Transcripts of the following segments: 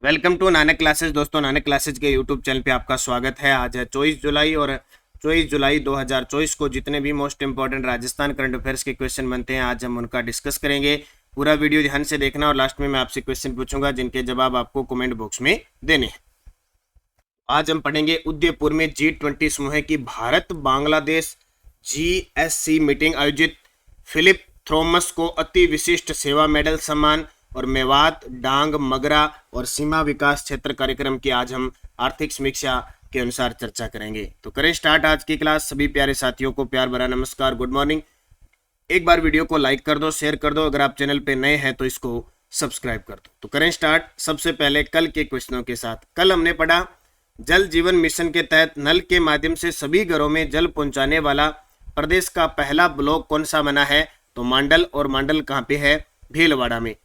Welcome to Nanak classes. दोस्तों, Nanak classes के YouTube channel पे आपका स्वागत है। आज है 24 जुलाई और 24 जुलाई 2024 को जितने भी most important Rajasthan current affairs के क्वेश्चन बनते हैं आज हम उनका डिस्कस करेंगे। पूरा वीडियो ध्यान से देखना और लास्ट में मैं आपसे क्वेश्चन पूछूंगा जिनके जवाब आपको कमेंट बॉक्स में देने हैं। आज हम पढ़ेंगे उदयपुर में G20 समूह की भारत बांग्लादेश GSC मीटिंग आयोजित, फिलिप थॉमस को अति विशिष्ट सेवा मेडल सम्मान और मेवात, डांग, मगरा और सीमा विकास क्षेत्र कार्यक्रम की आज हम आर्थिक समीक्षा के अनुसार चर्चा करेंगे। तो करें स्टार्ट आज की क्लास। सभी प्यारे साथियों को प्यार भरा नमस्कार, गुड मॉर्निंग। एक बार वीडियो को लाइक कर दो, शेयर कर दो। अगर आप चैनल पे नए हैं तो इसको सब्सक्राइब कर दो। तो करें स्टार्ट सबसे पहले कल के क्वेश्चनों के साथ। कल हमने पढ़ा जल जीवन मिशन के तहत नल के माध्यम से सभी घरों में जल पहुंचाने वाला प्रदेश का पहला ब्लॉक कौन सा बना है? तो मांडल। और मांडल कहाँ पे है? भीलवाड़ा में।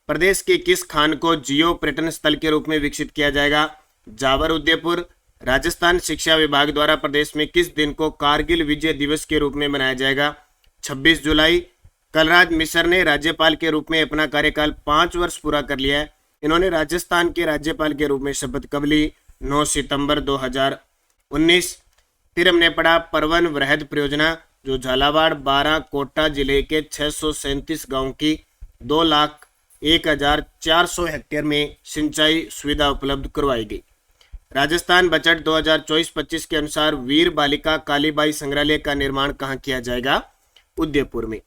प्रदेश के किस खान को जियो पर्यटन स्थल के रूप में विकसित किया जाएगा? जावर, उदयपुर। राजस्थान शिक्षा विभाग द्वारा प्रदेश में किस दिन को कारगिल विजय दिवस के रूप में मनाया जाएगा? 26 जुलाई। कलराज मिश्र ने राज्यपाल के रूप में अपना कार्यकाल 5 वर्ष पूरा कर लिया है। इन्होंने राजस्थान के राज्यपाल के रूप में शपथ कब ली? 9 सितंबर 2019। फिर हमने पढ़ा परवन वृहद परियोजना जो झालावाड़, बारां, कोटा जिले के 637 गांव की 2,01,400 हेक्टेयर में सिंचाई सुविधा उपलब्ध करवाई गई। राजस्थान बजट 2024-25 के अनुसार वीर बालिका कालीबाई संग्रहालय का निर्माण कहाँ किया जाएगा? उदयपुर में।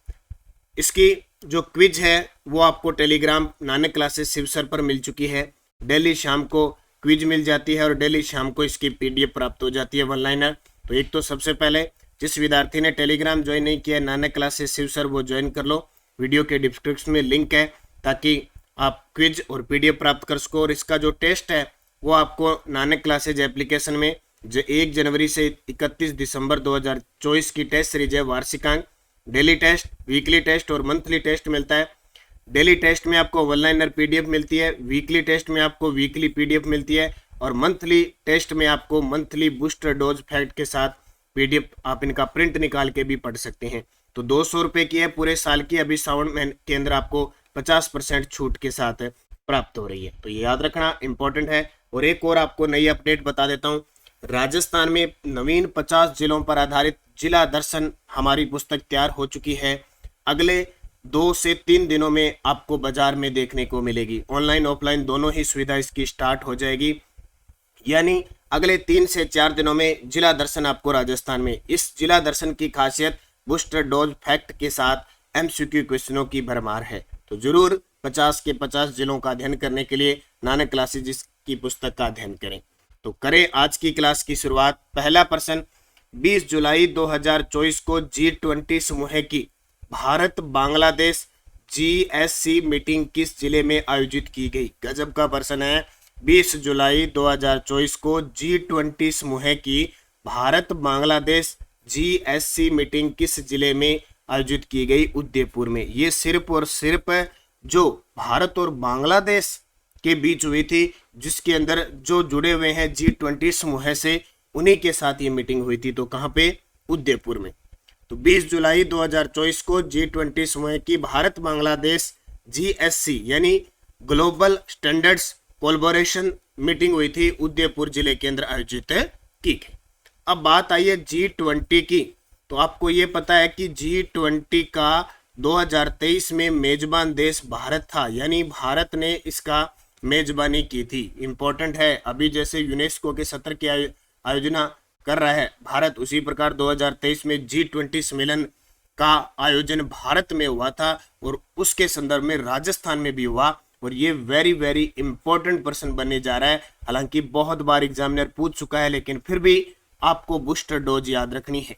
इसकी जो क्विज है वो आपको टेलीग्राम नानक क्लासेस शिवसर पर मिल चुकी है। डेली शाम को क्विज मिल जाती है और डेली शाम को इसकी पीडीएफ प्राप्त हो जाती है, वन लाइनर। तो एक तो सबसे पहले जिस विद्यार्थी ने टेलीग्राम ज्वाइन नहीं किया नानक क्लासेस शिवसर वो ज्वाइन कर लो। वीडियो के डिस्क्रिप्शन में लिंक है ताकि आप क्विज और पीडीएफ प्राप्त कर सको। और इसका जो टेस्ट है वो आपको नानक क्लासेज एप्लीकेशन में जो 1 जनवरी से 31 दिसंबर 2024 की टेस्ट सीरीज है, वार्षिकांक, डेली टेस्ट, वीकली टेस्ट और मंथली टेस्ट मिलता है। डेली टेस्ट में आपको वन लाइनर पीडीएफ मिलती है, वीकली टेस्ट में आपको वीकली पीडीएफ मिलती है और मंथली टेस्ट में आपको मंथली बूस्टर डोज फैक्ट के साथ पीडीएफ आप इनका प्रिंट निकाल के भी पढ़ सकते हैं। तो 200 रुपये की है पूरे साल की। अभी सावन महीने के अंदर आपको 50% छूट के साथ प्राप्त हो रही है, तो ये याद रखना इंपॉर्टेंट है। और एक और आपको नई अपडेट बता देता हूँ। राजस्थान में नवीन 50 जिलों पर आधारित जिला दर्शन हमारी पुस्तक तैयार हो चुकी है। अगले 2 से 3 दिनों में आपको बाजार में देखने को मिलेगी। ऑनलाइन ऑफलाइन दोनों ही सुविधा इसकी स्टार्ट हो जाएगी, यानी अगले 3 से 4 दिनों में जिला दर्शन आपको राजस्थान में। इस जिला दर्शन की खासियत बूस्टर डोज फैक्ट के साथ एमसीक्यू क्वेश्चनों की भरमार है। तो जरूर 50 के 50 जिलों का अध्ययन करने के लिए नानक क्लासेज की पुस्तक का अध्ययन करें। तो करें आज की क्लास की शुरुआत। पहला प्रश्न, 20 जुलाई 2024 को G20 समूह की भारत बांग्लादेश GSC मीटिंग किस जिले में आयोजित की गई? गजब का प्रश्न है। 20 जुलाई 2024 को G20 समूह की भारत बांग्लादेश GSC मीटिंग किस जिले में आयोजित की गई? उदयपुर में। ये सिर्फ और सिर्फ जो भारत और बांग्लादेश के बीच हुई थी, जिसके अंदर जो जुड़े हुए हैं G20 समूह से, उन्हीं के साथ ये मीटिंग हुई थी। तो कहाँ पे? उदयपुर में। तो 20 जुलाई 2024 को G20 समूह की भारत बांग्लादेश GSC यानी ग्लोबल स्टैंडर्ड्स कोलैबोरेशन मीटिंग हुई थी, उदयपुर जिले के अंदर आयोजित की गई। अब बात आई है G20 की। तो आपको ये पता है कि G20 का 2023 में मेजबान देश भारत था, यानी भारत ने इसका मेजबानी की थी। इंपॉर्टेंट है। अभी जैसे यूनेस्को के सत्र की आयोजना कर रहा है भारत, उसी प्रकार 2023 में G20 सम्मेलन का आयोजन भारत में हुआ था और उसके संदर्भ में राजस्थान में भी हुआ। और ये वेरी वेरी इंपॉर्टेंट प्रश्न बनने जा रहा है। हालांकि बहुत बार एग्जामिनर पूछ चुका है, लेकिन फिर भी आपको बूस्टर डोज याद रखनी है।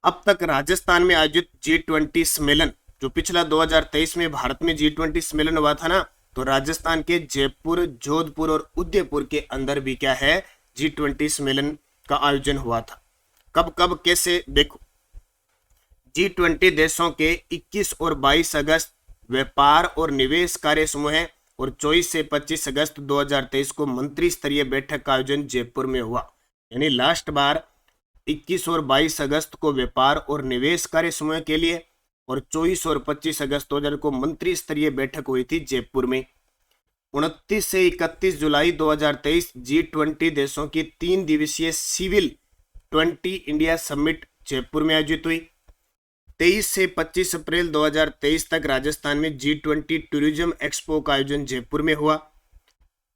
अब तक राजस्थान में आयोजित G20 सम्मेलन, जो पिछला 2023 में भारत में G20 सम्मेलन हुआ था ना, तो राजस्थान के जयपुर, जोधपुर और उदयपुर के अंदर भी क्या है? G20 सम्मेलन का आयोजन हुआ था। कब कब कैसे? देखो, G20 देशों के 21 और 22 अगस्त व्यापार और निवेश कार्य समूह और 24 से 25 अगस्त 2023 को मंत्री स्तरीय बैठक का आयोजन जयपुर में हुआ। यानी लास्ट बार 21 और 22 अगस्त को व्यापार और निवेश कार्य समूह के लिए और 24 और 25 अगस्त 2000 को मंत्री स्तरीय बैठक हुई थी जयपुर में। 29 से 31 जुलाई 2023 G20 देशों की 3 दिवसीय सिविल 20 इंडिया समिट जयपुर में आयोजित हुई। 23 से 25 अप्रैल 2023 तक राजस्थान में G20 टूरिज्म एक्सपो का आयोजन जयपुर में हुआ।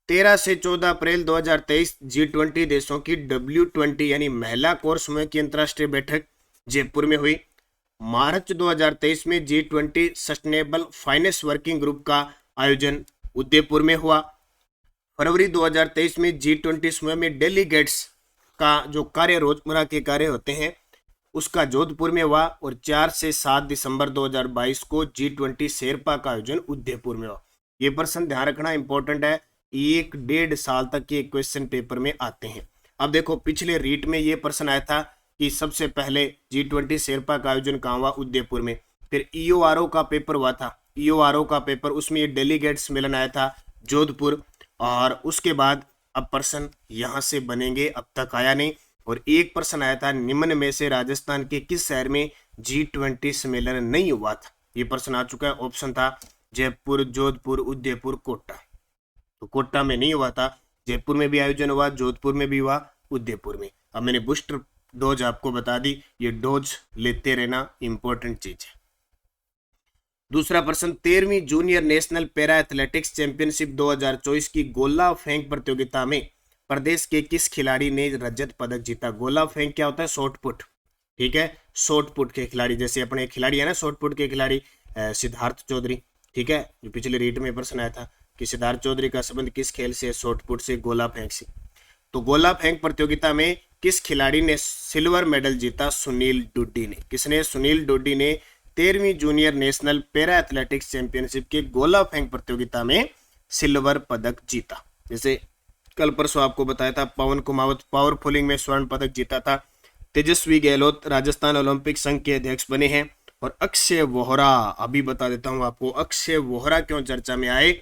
13 से 14 अप्रैल 2023 G20 देशों की W20 यानी महिला कोर समूह की अंतर्राष्ट्रीय बैठक जयपुर में हुई। मार्च 2023 में G20 sustainable finance working group का आयोजन उदयपुर में हुआ। फरवरी 2023 में G20 समूह में डेलीगेट्स का जो कार्य रोजमर्रा के कार्य होते हैं उसका जोधपुर में हुआ। और 4 से 7 दिसंबर 2022 को G20 शेरपा का आयोजन उदयपुर में हुआ। ये प्रश्न ध्यान रखना इंपॉर्टेंट है, 1-1.5 साल तक के क्वेश्चन पेपर में आते हैं। अब देखो पिछले रीट में ये प्रश्न आया था कि सबसे पहले G20 शेरपा का आयोजन कहाँ हुआ, उदयपुर में। फिर EORO का पेपर हुआ था, EORO का पेपर, उसमें ये डेलीगेट्स मिलन आया था जोधपुर। और उसके बाद अब प्रश्न यहाँ से बनेंगे, अब तक आया नहीं। और एक प्रश्न आया था निम्न में से राजस्थान के किस शहर में G20 सम्मेलन नहीं हुआ था। ये प्रश्न आ चुका है, ऑप्शन था जयपुर, जोधपुर, उदयपुर, कोटा। तो कोटा में नहीं हुआ था, जयपुर में भी आयोजन हुआ, जोधपुर में भी हुआ, उदयपुर में। अब मैंने बूस्टर डोज आपको बता दी, ये डोज लेते रहना इंपॉर्टेंट चीज है। दूसरा प्रश्न, 13वीं junior national para athletics championship 2024 की गोला फेंक प्रतियोगिता में प्रदेश के किस खिलाड़ी ने रजत पदक जीता। गोला फेंक क्या होता है, शॉर्ट पुट, ठीक है, शॉर्ट पुट के खिलाड़ी, जैसे अपने खिलाड़ी है ना शॉर्ट पुट के खिलाड़ी सिद्धार्थ चौधरी, ठीक है, जो पिछले रीट में प्रश्न आया था कि सिद्धार्थ चौधरी का संबंध किस खेल से, शॉर्ट पुट से, गोला फेंक से। तो गोला फेंक प्रतियोगिता में किस खिलाड़ी ने सिल्वर मेडल जीता, सुनील डुड्डी ने। किसने, सुनील डुड्डी ने 13वीं junior national para athletics championship के गोला फेंक प्रतियोगिता में सिल्वर पदक जीता। जैसे कल परसों आपको बताया था पवन कुमावत पावर पुलिंग में स्वर्ण पदक जीता था। तेजस्वी गहलोत राजस्थान ओलंपिक संघ के अध्यक्ष बने हैं। और अक्षय वोहरा, अभी बता देता हूं आपको अक्षय वोहरा क्यों चर्चा में आए।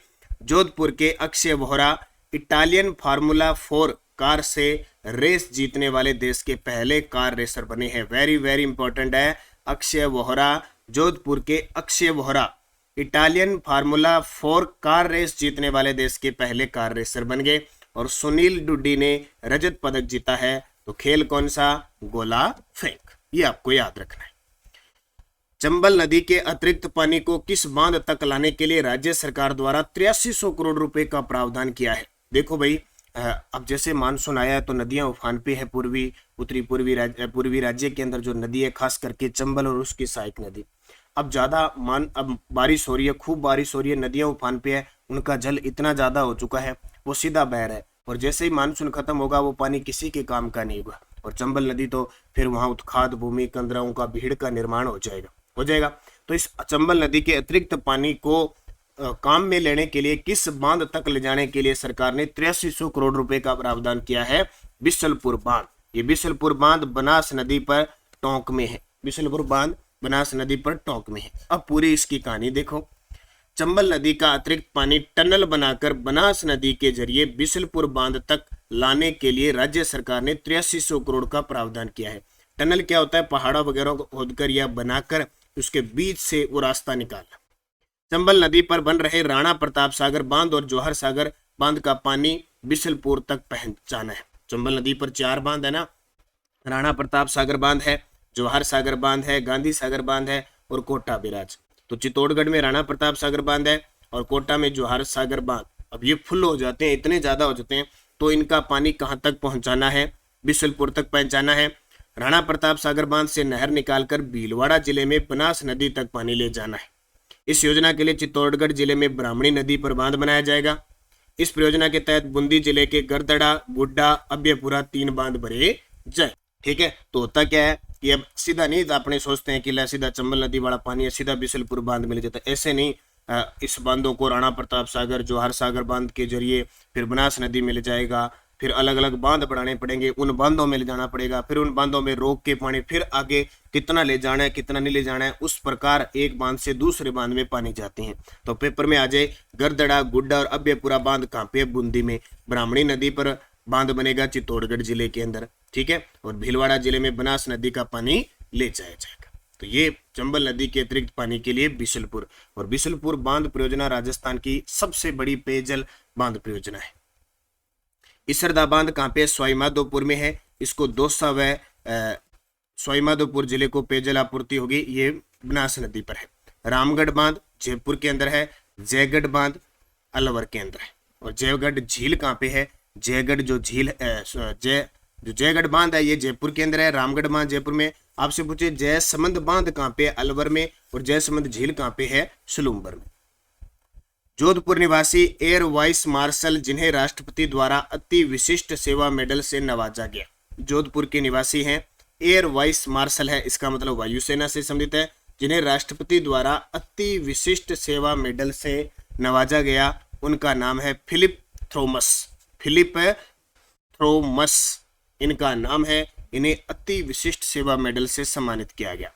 जोधपुर के Akshay Vohra Italian formula 4 car से रेस जीतने वाले देश के पहले कार रेसर बने हैं। वेरी वेरी इंपॉर्टेंट है, अक्षय वोहरा, जोधपुर के Akshay Vohra Italian formula 4 car race जीतने वाले देश के पहले कार रेसर बन गए। और सुनील डुड्डी ने रजत पदक जीता है। तो खेल कौन सा, गोला फेंक, ये आपको याद रखना है। चंबल नदी के अतिरिक्त पानी को किस बांध तक लाने के लिए राज्य सरकार द्वारा 8300 करोड़ रुपए का प्रावधान किया है। देखो भाई, अब जैसे मानसून आया है तो नदियां उफान पे है, पूर्वी राज्य के अंदर जो नदी है खास करके चंबल और उसकी सहायक नदी। अब अब बारिश हो रही है, खूब बारिश हो रही है, नदियां उफान पे है, उनका जल इतना ज्यादा हो चुका है वो सीधा बह रहा है। और जैसे ही मानसून खत्म होगा वो पानी किसी के काम का नहीं होगा। और चंबल नदी तो फिर वहां उत्खाद भूमि, कंदराओं का भीड़ का निर्माण हो जाएगा। तो इस चंबल नदी के अतिरिक्त पानी को काम में लेने के लिए किस बांध तक ले जाने के लिए सरकार ने 8300 करोड़ रुपए का प्रावधान किया है, बिसलपुर बांध। ये बिसलपुर बांध बनास नदी पर टोंक में है, बिसलपुर बांध बनास नदी पर टोंक में है। अब पूरी इसकी कहानी देखो। चंबल नदी का अतिरिक्त पानी टनल बनाकर बनास नदी के जरिए बिसलपुर बांध तक लाने के लिए राज्य सरकार ने 8300 करोड़ का प्रावधान किया है। टनल क्या होता है, पहाड़ा वगैरह को खोदकर या बनाकर उसके बीच से वो रास्ता निकालना। चंबल नदी पर बन रहे राणा प्रताप सागर बांध और जौहर सागर बांध का पानी बिसलपुर तक पहुंचाना है। चंबल नदी पर 4 बांध है ना, राणा प्रताप सागर बांध है, जौहर सागर बांध है, गांधी सागर बांध है और कोटा बिराज। तो चित्तौड़गढ़ में राणा प्रताप सागर बांध है और कोटा में जौहर सागर बांध। अब ये फुल हो जाते हैं, इतने ज्यादा हो जाते हैं, तो इनका पानी कहाँ तक पहुंचाना है, बिसलपुर तक पहुंचाना है। राणा प्रताप सागर बांध से नहर निकालकर भीलवाड़ा जिले में बनास नदी तक पानी ले जाना है। इस योजना के लिए चित्तौड़गढ़ जिले में ब्राह्मणी नदी पर बांध बनाया जाएगा। इस परियोजना के तहत बूंदी जिले के गरदड़ा, गुड्डा, अभ्यपुरा 3 बांध भरे जाए। ठीक है, तो होता क्या है कि अब सीधा नहीं अपने सोचते हैं कि सीधा चंबल नदी वाला पानी है सीधा बिसलपुर बांध मिल जाता है, ऐसे नहीं। इस बांधों को राणा प्रताप सागर, जौहर सागर बांध के जरिए फिर बनास नदी मिल जाएगा, फिर अलग अलग बांध बढ़ाने पड़ेंगे, उन बांधों में ले जाना पड़ेगा, फिर उन बांधों में रोक के पानी फिर आगे कितना ले जाना है कितना नहीं ले जाना है, उस प्रकार एक बांध से दूसरे बांध में पानी जाते हैं। तो पेपर में आ जाए गरदड़ा, गुड्डा और अभ्यपुरा बांध कहाँ पे, बूंदी में। ब्राह्मणी नदी पर बांध बनेगा चित्तौड़गढ़ जिले के अंदर, ठीक है, और भीलवाड़ा जिले में बनास नदी का पानी ले जाया जाएगा। तो ये चंबल नदी के अतिरिक्त पानी के लिए बिसलपुर, और बिसलपुर बांध परियोजना राजस्थान की सबसे बड़ी पेयजल बांध परियोजना है। इसरदा बांध कहाँ पे? सवाईमाधोपुर में है। इसको दौसा व सवाईमाधोपुर जिले को पेयजल आपूर्ति होगी, ये बनास नदी पर है। रामगढ़ बांध जयपुर के अंदर है। जयगढ़ बांध अलवर के अंदर है। और जयगढ़ झील कहाँ पे है? जयगढ़ जो झील जो जयगढ़ बांध है ये जयपुर के अंदर है। रामगढ़ बांध जयपुर में। आपसे पूछे जयसमंद बांध कहाँ पे? अलवर में। और जयसमंद झील कहाँ पे है? सलूम्बर में। जोधपुर निवासी एयर वाइस मार्शल जिन्हें राष्ट्रपति द्वारा अति विशिष्ट सेवा मेडल से नवाजा गया। जोधपुर के निवासी हैं, एयर वाइस मार्शल है, इसका मतलब वायुसेना से संबंधित है, जिन्हें राष्ट्रपति द्वारा अति विशिष्ट सेवा मेडल से नवाजा गया। उनका नाम है फिलिप थॉमस। फिलिप थॉमस इनका नाम है। इन्हें अति विशिष्ट सेवा मेडल से सम्मानित किया गया।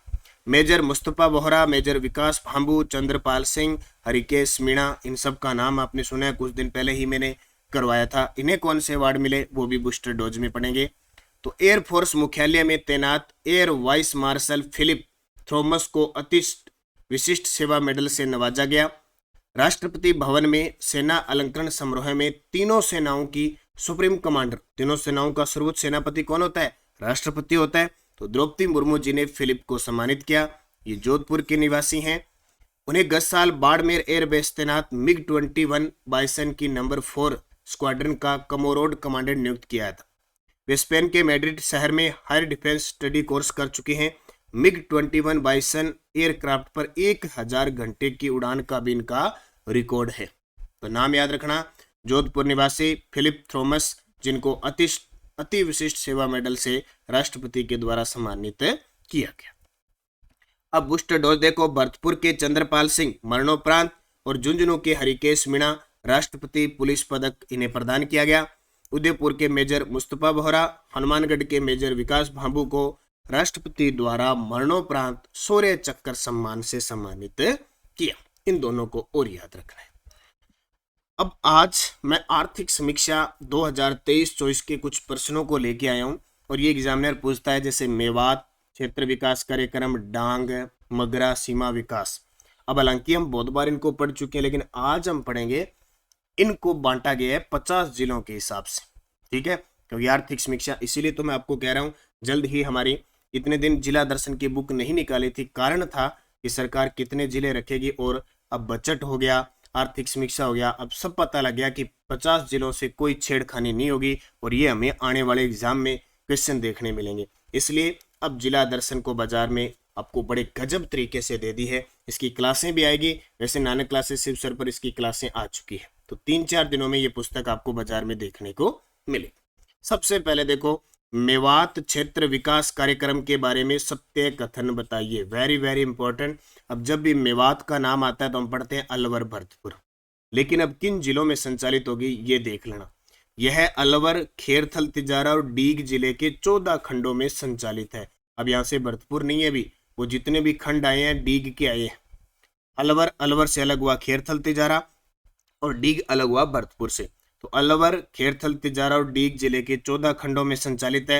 मेजर मुस्तफा बोहरा, मेजर विकास भांबू, चंद्रपाल सिंह, हरिकेश मीणा, इन सब का नाम आपने सुना है, कुछ दिन पहले ही मैंने करवाया था। इन्हें कौन से अवार्ड मिले वो भी बूस्टर डोज में पढ़ेंगे। तो एयरफोर्स मुख्यालय में तैनात air vice marshal Philip Thomas को अति विशिष्ट सेवा मेडल से नवाजा गया। राष्ट्रपति भवन में सेना अलंकरण समारोह में तीनों सेनाओं की सुप्रीम कमांडर, तीनों सेनाओं का सर्वोच्च सेनापति कौन होता है? राष्ट्रपति होता है। तो द्रौपदी मुर्मू जी ने फिलिप को सम्मानित किया। ये जोधपुर के निवासी हैं। उन्हें गत साल बाड़मेर एयरबेस तैनात मिग 21 बाइसन की नंबर 4 स्क्वाड्रन का कमोरोड कमांडेंट नियुक्त किया था। वे स्पेन के मैड्रिड शहर में हायर डिफेंस स्टडी कोर्स कर चुके हैं। मिग 21 बाइसन एयरक्राफ्ट पर 1000 घंटे की उड़ान का भी इनका रिकॉर्ड है। तो नाम याद रखना, जोधपुर निवासी फिलिप थॉमस, जिनको अति विशिष्ट सेवा मेडल से राष्ट्रपति के द्वारा सम्मानित किया गया। अब बूस्टर डोज देखो। भरतपुर के चंद्रपाल सिंह मरणोपरांत और झुंझुनू के हरिकेश मीणा राष्ट्रपति पुलिस पदक इन्हें प्रदान किया गया। उदयपुर के मेजर मुस्तफा बोहरा, हनुमानगढ़ के मेजर विकास भांबू को राष्ट्रपति द्वारा मरणोपरांत शौर्य चक्र सम्मान से सम्मानित किया। इन दोनों को और याद रखना है। अब आज मैं आर्थिक समीक्षा 2023-24 के कुछ प्रश्नों को लेके आया हूं और ये एग्जामिनर पूछता है, जैसे मेवात क्षेत्र विकास कार्यक्रम, डांग, मगरा सीमा विकास। अब हालांकि हम बहुत बार इनको पढ़ चुके हैं, लेकिन आज हम पढ़ेंगे, इनको बांटा गया है 50 जिलों के हिसाब से, ठीक है, क्योंकि आर्थिक समीक्षा, इसीलिए तो मैं आपको कह रहा हूँ जल्द ही हमारी, इतने दिन जिला दर्शन की बुक नहीं निकाली थी, कारण था कि सरकार कितने जिले रखेगी, और अब बजट हो गया, आर्थिक समीक्षा हो गया, अब सब पता लग गया कि 50 जिलों से कोई छेड़खानी नहीं होगी और ये हमें आने वाले एग्जाम में क्वेश्चन देखने मिलेंगे। इसलिए अब जिला दर्शन को बाजार में आपको बड़े गजब तरीके से दे दी है। इसकी क्लासें भी आएगी, वैसे नानक क्लासेस शिव सर पर इसकी क्लासें आ चुकी है, तो 3-4 दिनों में ये पुस्तक आपको बाजार में देखने को मिले। सबसे पहले देखो, मेवात क्षेत्र विकास कार्यक्रम के बारे में सत्य कथन बताइए। Very very important. अब जब भी मेवात का नाम आता है तो हम पढ़ते हैं अलवर भरतपुर, लेकिन अब किन जिलों में संचालित होगी ये देख लेना। यह अलवर, खेरथल, तिजारा और डीग जिले के 14 खंडों में संचालित है। अब यहाँ से भरतपुर नहीं है, भी वो जितने भी खंड आए हैं डीग के आए हैं। अलवर से अलग हुआ खेरथल तिजारा और डीग अलग हुआ भरतपुर से। तो अलवर, खेरथल, तिजारा और डीग जिले के 14 खंडों में संचालित है।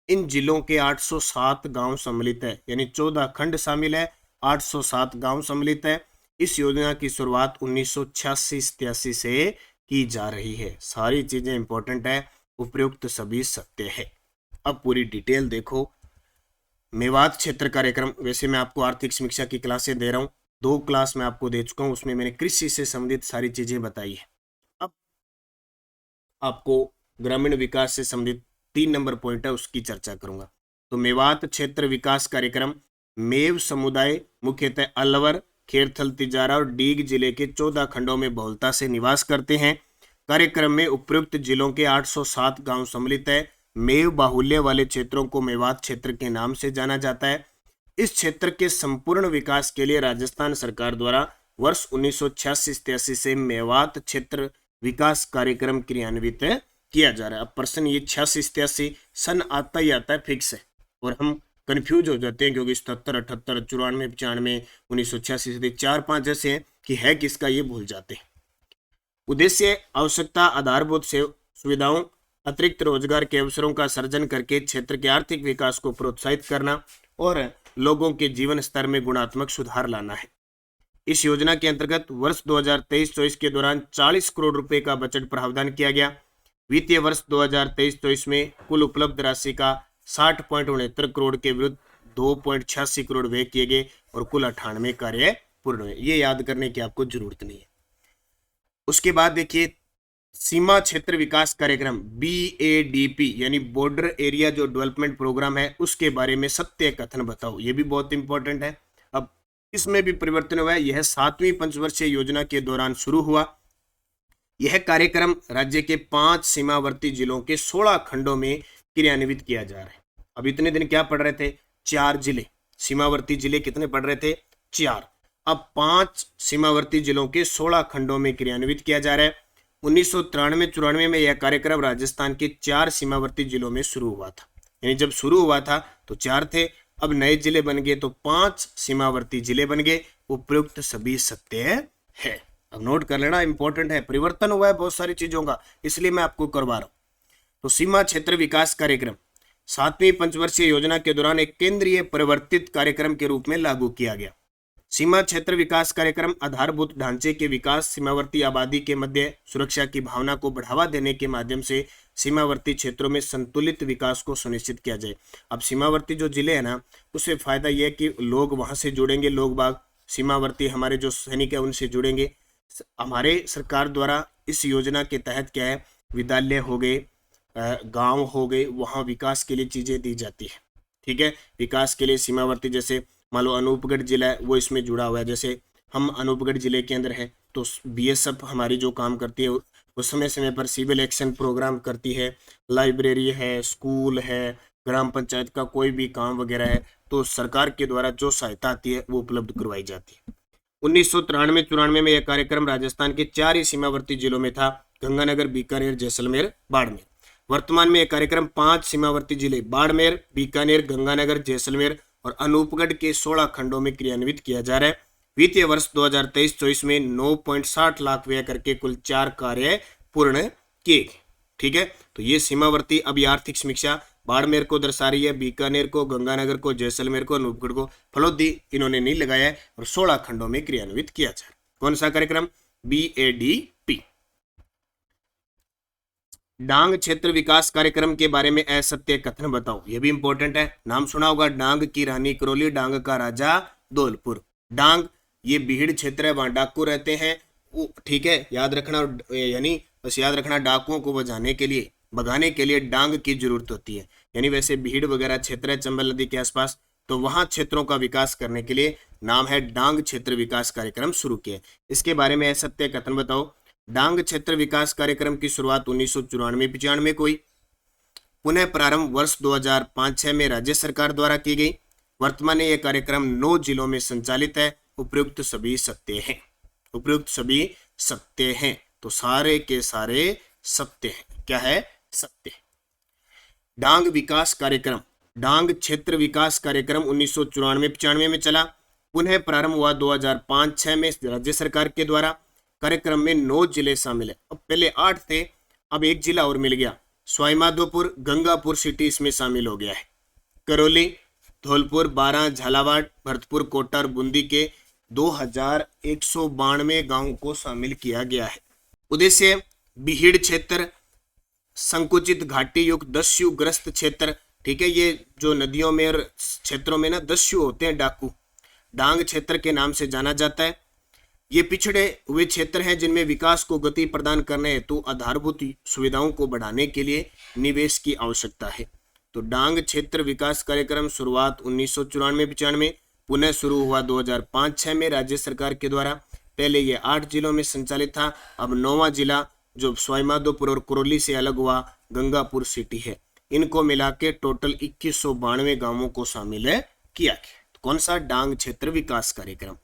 इन जिलों के 807 गांव सम्मिलित है, यानी 14 खंड शामिल है, 807 गांव सम्मिलित है। इस योजना की शुरुआत 1986-87 से की जा रही है। सारी चीजें इंपॉर्टेंट है, उपयुक्त सभी सत्य है। अब पूरी डिटेल देखो। मेवात क्षेत्र कार्यक्रम, वैसे मैं आपको आर्थिक समीक्षा की क्लासें दे रहा हूँ, 2 क्लास मैं आपको दे चुका हूँ, उसमें मैंने कृषि से संबंधित सारी चीजें बताई है। अब आपको ग्रामीण विकास से संबंधित 3 नंबर पॉइंट है, उसकी चर्चा करूंगा। तो मेवात क्षेत्र विकास कार्यक्रम, मेव समुदाय मुख्यतः अलवर, खेरथल, तिजारा और डीग जिले के 14 खंडों में बहुलता से निवास करते हैं। कार्यक्रम में उपयुक्त जिलों के 807 गांव सम्मिलित है। मेव बाहुल्य वाले क्षेत्रों को मेवात क्षेत्र के नाम से जाना जाता है। इस क्षेत्र के संपूर्ण विकास के लिए राजस्थान सरकार द्वारा वर्ष 1986-87 से मेवात क्षेत्र विकास कार्यक्रम क्रियान्वित किया जा रहा है। अब प्रश्न ये 86-87 सन आता ही आता है फिक्स है, और हम कंफ्यूज हो जाते हैं क्योंकि 77, 78, 94, 95, 1986 से 4-5 ऐसे हैं कि है किसका ये भूल जाते हैं। उद्देश्य आवश्यकता आधारभूत सुविधाओं, अतिरिक्त रोजगार के अवसरों का सर्जन करके क्षेत्र के आर्थिक विकास को प्रोत्साहित करना और लोगों के जीवन स्तर में गुणात्मक सुधार लाना है। इस योजना के अंतर्गत वर्ष 2023-24 के दौरान 40 करोड़ रुपए का बजट प्रावधान किया गया। वित्तीय वर्ष 2023-24 में कुल उपलब्ध राशि का 60.69 करोड़ के विरुद्ध 2.86 करोड़ व्यय किए गए और कुल 98 कार्य पूर्ण हुए। ये याद करने की आपको जरूरत नहीं है। उसके बाद देखिए सीमा क्षेत्र विकास कार्यक्रम BADP यानी बॉर्डर एरिया जो डेवलपमेंट प्रोग्राम है उसके बारे में सत्य कथन बताओ। ये भी बहुत इंपॉर्टेंट है। अब इसमें भी परिवर्तन हुआ है। यह 7वीं पंचवर्षीय योजना के दौरान शुरू हुआ। यह कार्यक्रम राज्य के 5 सीमावर्ती जिलों के 16 खंडों में क्रियान्वित किया जा रहा है। अब इतने दिन क्या पढ़ रहे थे? 4 जिले, सीमावर्ती जिले कितने पढ़ रहे थे? 4। अब 5 सीमावर्ती जिलों के 16 खंडों में क्रियान्वित किया जा रहा है। 1993-94 में यह कार्यक्रम राजस्थान के 4 सीमावर्ती जिलों में शुरू हुआ था। यानी जब शुरू हुआ था तो 4 थे, अब नए जिले बन गए तो 5 सीमावर्ती जिले बन गए। उपयुक्त सभी सत्य है। अब नोट कर लेना, इंपॉर्टेंट है। परिवर्तन हुआ है बहुत सारी चीजों का, इसलिए मैं आपको करवा रहा हूं। तो सीमा क्षेत्र विकास कार्यक्रम 7वीं पंचवर्षीय योजना के दौरान एक केंद्रीय परिवर्तित कार्यक्रम के रूप में लागू किया गया। सीमा क्षेत्र विकास कार्यक्रम आधारभूत ढांचे के विकास, सीमावर्ती आबादी के मध्य सुरक्षा की भावना को बढ़ावा देने के माध्यम से सीमावर्ती क्षेत्रों में संतुलित विकास को सुनिश्चित किया जाए। अब सीमावर्ती जो जिले हैं ना, उससे फायदा यह है कि लोग वहां से जुड़ेंगे, लोग बाग सीमावर्ती हमारे जो सैनिक है उनसे जुड़ेंगे। हमारे सरकार द्वारा इस योजना के तहत क्या है, विद्यालय हो गए, गांव हो गए, वहां विकास के लिए चीजें दी जाती है। ठीक है, विकास के लिए सीमावर्ती, जैसे मान लो अनूपगढ़ जिला है वो इसमें जुड़ा हुआ है। जैसे हम अनूपगढ़ जिले के अंदर है तो BSF हमारी जो काम करती है वो समय समय पर सिविल एक्शन प्रोग्राम करती है। लाइब्रेरी है, स्कूल है, ग्राम पंचायत का कोई भी काम वगैरह है तो सरकार के द्वारा जो सहायता आती है वो उपलब्ध करवाई जाती है। 1993-94 में यह कार्यक्रम राजस्थान के 4 ही सीमावर्ती जिलों में था: गंगानगर, बीकानेर, जैसलमेर, बाड़मेर। वर्तमान में यह कार्यक्रम 5 सीमावर्ती जिले बाड़मेर, बीकानेर, गंगानगर, जैसलमेर और अनूपगढ़ के 16 खंडों में क्रियान्वित किया जा रहा है। वित्तीय वर्ष 2023-24 में 9.60 लाख व्यय करके कुल 4 कार्य पूर्ण किए गए। ठीक है, तो ये सीमावर्ती अब ये आर्थिक समीक्षा बाड़मेर को दर्शा रही है, बीकानेर को, गंगानगर को, जैसलमेर को, अनूपगढ़ को, फलोदी इन्होंने नहीं लगाया है और 16 खंडों में क्रियान्वित किया जा रहा है। कौन सा कार्यक्रम? BADP। डांग क्षेत्र विकास कार्यक्रम के बारे में असत्य कथन बताओ। यह भी इंपॉर्टेंट है। नाम सुना होगा, डांग की रानी करौली, डांग का राजा धौलपुर। डांग ये बीहड़ क्षेत्र है, वहां डाकू रहते हैं। ठीक है, याद रखना, यानी बस याद रखना डाकुओं को भगाने के लिए डांग की जरूरत होती है। यानी वैसे भीड़ वगैरह क्षेत्र है चंबल नदी के आसपास, तो वहां क्षेत्रों का विकास करने के लिए नाम है डांग क्षेत्र विकास कार्यक्रम शुरू किया। इसके बारे में सत्य कथन बताओ। डांग क्षेत्र विकास कार्यक्रम की शुरुआत 1994-95 को हुई। पुनः प्रारंभ वर्ष 2005-06 में राज्य सरकार द्वारा की गई। वर्तमान में यह कार्यक्रम 9 जिलों में संचालित है। उपयुक्त सभी सत्य हैं। उपयुक्त सभी सत्य हैं, तो सारे के सारे सत्य हैं। क्या है? सत्य। डांग विकास कार्यक्रम, डांग क्षेत्र विकास कार्यक्रम 1994-95 में चला। पुनः प्रारंभ हुआ 2005-06 में राज्य सरकार के द्वारा। कार्यक्रम में 9 जिले शामिल है। अब पहले 8 थे, अब 1 जिला और मिल गया। सवाईमाधोपुर, गंगापुर सिटी इसमें शामिल हो गया है। करौली, धौलपुर, बारां, झालावाड़, भरतपुर, कोटा और बूंदी के 2192 गांवों को शामिल किया गया है। उद्देश्य: बीहड़ क्षेत्र, संकुचित घाटी युक्त दस्यु ग्रस्त क्षेत्र। ठीक है, ये जो नदियों में और क्षेत्रों में ना दस्यु होते हैं, डाकू, डांग क्षेत्र के नाम से जाना जाता है। ये पिछड़े हुए क्षेत्र हैं जिनमें विकास को गति प्रदान करने हेतु आधारभूत सुविधाओं को बढ़ाने के लिए निवेश की आवश्यकता है। तो डांग क्षेत्र विकास कार्यक्रम शुरुआत 1994-95, पुनः शुरू हुआ 2005-06 में राज्य सरकार के द्वारा। पहले ये 8 जिलों में संचालित था, अब 9वां जिला जो सवाईमाधोपुर और करौली से अलग हुआ गंगापुर सिटी है। इनको मिला के टोटल 2192 गांवों को शामिल किया गया। तो कौन सा? डांग क्षेत्र विकास कार्यक्रम।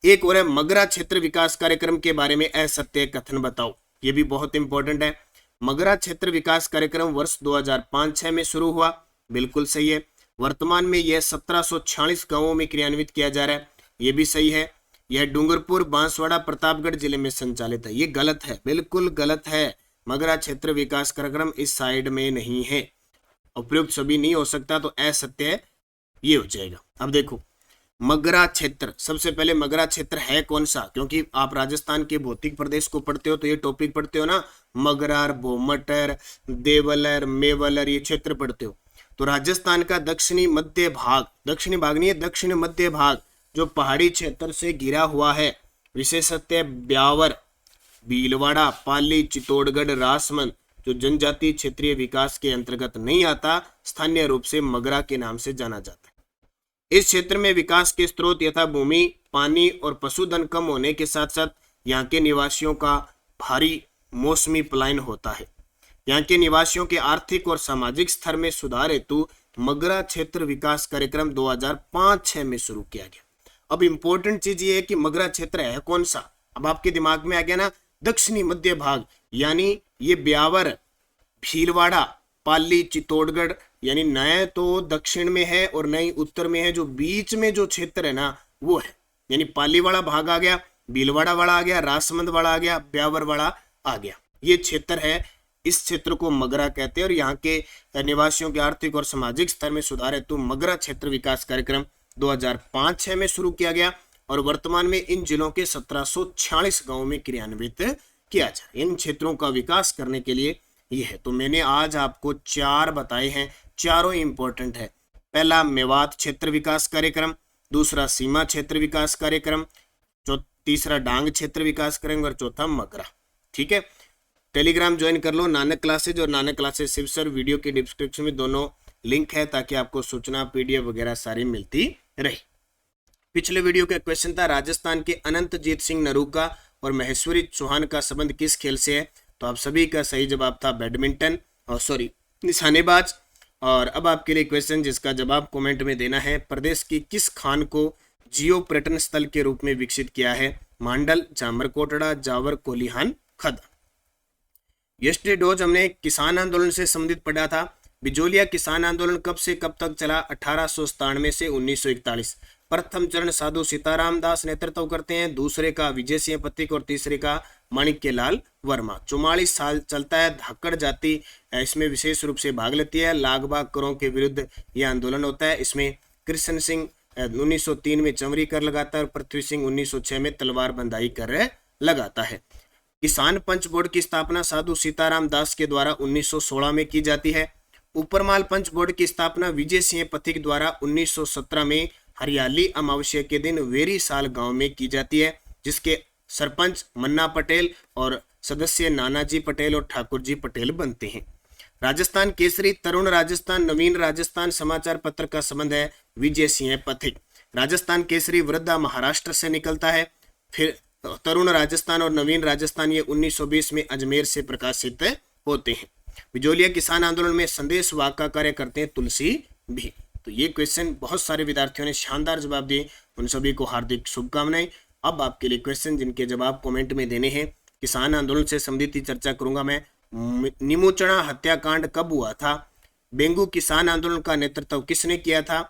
एक और है मगरा क्षेत्र विकास कार्यक्रम के बारे में असत्य कथन बताओ। ये भी बहुत इंपॉर्टेंट है। मगरा क्षेत्र विकास कार्यक्रम वर्ष 2005-06 में शुरू हुआ। बिल्कुल सही है। वर्तमान में यह 1746 गांवों में क्रियान्वित किया जा रहा है। ये भी सही है। यह डूंगरपुर, बांसवाड़ा, प्रतापगढ़ जिले में संचालित है। ये गलत है, बिल्कुल गलत है। मगरा क्षेत्र विकास कार्यक्रम इस साइड में नहीं है। उपयुक्त सभी नहीं हो सकता, तो असत्य ये हो जाएगा। अब देखो, मगरा क्षेत्र, सबसे पहले मगरा क्षेत्र है कौन सा, क्योंकि आप राजस्थान के भौतिक प्रदेश को पढ़ते हो तो ये टॉपिक पढ़ते हो ना, मगरार, भोमटर, देवलर, मेवलर, ये क्षेत्र पढ़ते हो। तो राजस्थान का दक्षिणी मध्य भाग, दक्षिणी भाग नहीं है, दक्षिण मध्य भाग जो पहाड़ी क्षेत्र से घिरा हुआ है, विशेषतः ब्यावर, भीलवाड़ा, पाली, चित्तौड़गढ़, राजसमंद, जो जनजातीय क्षेत्रीय विकास के अंतर्गत नहीं आता, स्थानीय रूप से मगरा के नाम से जाना जाता है। इस क्षेत्र में विकास के स्रोत यथा भूमि, पानी और पशुधन कम होने के साथ साथ यहाँ के निवासियों का भारी मौसमी पलायन होता है। यहाँ के निवासियों के आर्थिक और सामाजिक स्तर में सुधार हेतु मगरा क्षेत्र विकास कार्यक्रम 2005-06 में शुरू किया गया। अब इंपॉर्टेंट चीज ये है कि मगरा क्षेत्र है कौन सा। अब आपके दिमाग में आ गया ना, दक्षिणी मध्य भाग, यानी ये ब्यावर, भीलवाड़ा, पाली, चित्तौड़गढ़, यानी नए तो दक्षिण में है और नई उत्तर में है, जो बीच में जो क्षेत्र है ना वो है, यानी पाली वाला भाग आ गया, भीलवाड़ा वाला आ गया, राजसमंद वाला आ गया, ब्यावर वाला आ गया, ये क्षेत्र है। इस क्षेत्र को मगरा कहते हैं और यहाँ के निवासियों के आर्थिक और सामाजिक स्तर में सुधार हेतु मगरा क्षेत्र विकास कार्यक्रम 2005-06 में शुरू किया गया और वर्तमान में इन जिलों के 1746 गांवों में क्रियान्वित किया जाए। इन क्षेत्रों का विकास करने के लिए ये है। तो मैंने आज आपको 4 बताए हैं, चारों इंपॉर्टेंट है। पहला मेवात क्षेत्र विकास कार्यक्रम, दूसरा सीमा क्षेत्र विकास कार्यक्रम, तीसरा डांग क्षेत्र विकास कार्यक्रम और चौथा मगरा। ठीक है, टेलीग्राम ज्वाइन कर लो, नानक क्लासेज और Nanak classes Shiv sir, video के डिस्क्रिप्शन में दोनों लिंक है ताकि आपको सूचना पीडीएफ वगैरह सारी मिलती रहे। पिछले वीडियो का क्वेश्चन था राजस्थान के अनंतजीत सिंह नरूका और महेश्वरी चौहान का संबंध किस खेल से है, तो आप सभी का सही जवाब था बैडमिंटन और निशानेबाज। और अब आपके लिए क्वेश्चन जिसका जवाब कमेंट में देना है, प्रदेश की किस खान को जियो पर्यटन स्थल के रूप में विकसित किया है, मांडल, जामरकोटड़ा, जावर, कोलिहान, खदा। यस्टरडे डोज हमने किसान आंदोलन से संबंधित पढ़ा था। बिजोलिया किसान आंदोलन कब से कब तक चला, 1897 से 1941। प्रथम चरण साधु सीताराम दास नेतृत्व करते हैं, दूसरे का विजय सिंह पथिक और तीसरे का माणिक्य लाल वर्मा। 44 साल चलता है। धाकड़ जाति इसमें विशेष रूप से भाग लेती है। लागबाग करों के विरुद्ध यह आंदोलन होता है। इसमें कृष्ण सिंह 1903 में चमरी कर लगाता है और पृथ्वी सिंह 1906 में तलवार बंदाई कर लगाता है। किसान पंच बोर्ड की स्थापना साधु सीताराम दास के द्वारा 1916 में की जाती है। ऊपरमाल पंच बोर्ड की स्थापना विजय सिंह पथिक द्वारा 1917 में हरियाली अमावस्या के दिन वेरी साल गांव में की जाती है, जिसके सरपंच मन्ना पटेल और सदस्य नानाजी पटेल और ठाकुर जी पटेल बनते हैं। राजस्थान केसरी, तरुण राजस्थान, नवीन राजस्थान समाचार पत्र का संबंध है विजय सिंह पथिक। राजस्थान केसरी वृद्धा महाराष्ट्र से निकलता है। फिर तरुण राजस्थान और नवीन राजस्थान ये 1920 में अजमेर से प्रकाशित होते हैं। बिजोलिया किसान आंदोलन में संदेश वाहक का कार्य करते हैं तुलसी भी। तो ये क्वेश्चन बहुत सारे विद्यार्थियों ने शानदार जवाब दिए, उन सभी को हार्दिक शुभकामनाएं। अब आपके लिए क्वेश्चन जिनके जवाब कमेंट में देने हैं। किसान आंदोलन से संबंधित ही चर्चा करूंगा मैं। निमोचना हत्याकांड कब हुआ था? बेंगू किसान आंदोलन का नेतृत्व किसने किया था?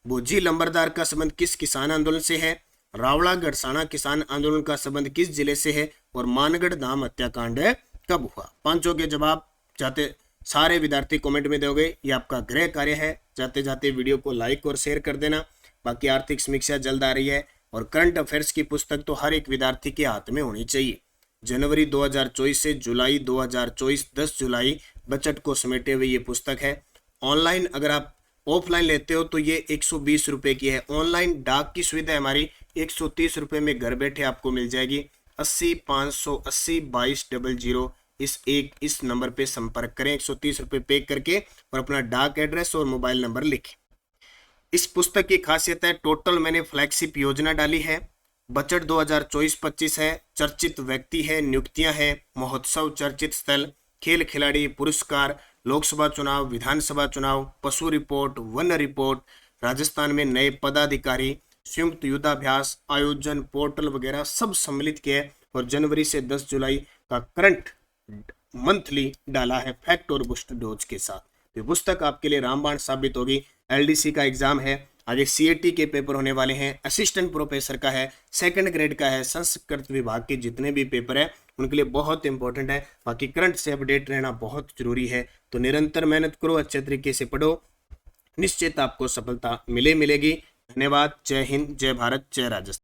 भोजी लंबरदार का संबंध किस किसान आंदोलन से है? रावड़ा गढ़साना किसान आंदोलन का संबंध किस जिले से है? और मानगढ़ धाम हत्याकांड कब हुआ? पांचों के जवाब जाते सारे विद्यार्थी कमेंट में दोगे, ये आपका गृह कार्य है। जाते जाते वीडियो को लाइक और शेयर कर देना। बाकी आर्थिक समीक्षा जल्द आ रही है और करंट अफेयर्स की पुस्तक तो हर एक विद्यार्थी के हाथ में होनी चाहिए। जनवरी 2024 से जुलाई 2024 10 जुलाई बजट को समेटे हुए ये पुस्तक है। ऑनलाइन अगर आप ऑफलाइन लेते हो तो ये 120 रुपये की है। ऑनलाइन डाक की सुविधा हमारी 130 रुपये में घर बैठे आपको मिल जाएगी। 80 580 2200 इस नंबर पे संपर्क करें। 130 रुपये पे करके और अपना डाक एड्रेस और मोबाइल नंबर लिखें। इस पुस्तक की खासियत है टोटल मैंने फ्लैगशिप योजना डाली है। बजट 2024-25 है। चर्चित व्यक्ति है, नियुक्तियां है, महोत्सव, चर्चित स्थल, खेल खिलाड़ी, पुरस्कार, लोकसभा चुनाव, विधानसभा चुनाव, पशु रिपोर्ट, वन रिपोर्ट, राजस्थान में नए पदाधिकारी, संयुक्त युद्धाभ्यास, आयोजन, पोर्टल वगैरह सब सम्मिलित किया है। और जनवरी से 10 जुलाई का करंट मंथली डाला है फैक्ट और बूस्ट डोज के साथ। ये पुस्तक आपके लिए रामबाण साबित होगी। एलडीसी का एग्जाम है, आगे सीएटी के पेपर होने वाले हैं, असिस्टेंट प्रोफेसर का है, सेकंड ग्रेड का है, संस्कृत विभाग के जितने भी पेपर है उनके लिए बहुत इंपॉर्टेंट है। बाकी करंट से अपडेट रहना बहुत जरूरी है। तो निरंतर मेहनत करो, अच्छे तरीके से पढ़ो, निश्चित आपको सफलता मिलेगी। धन्यवाद। जय हिंद, जय भारत, जय राजस्थान।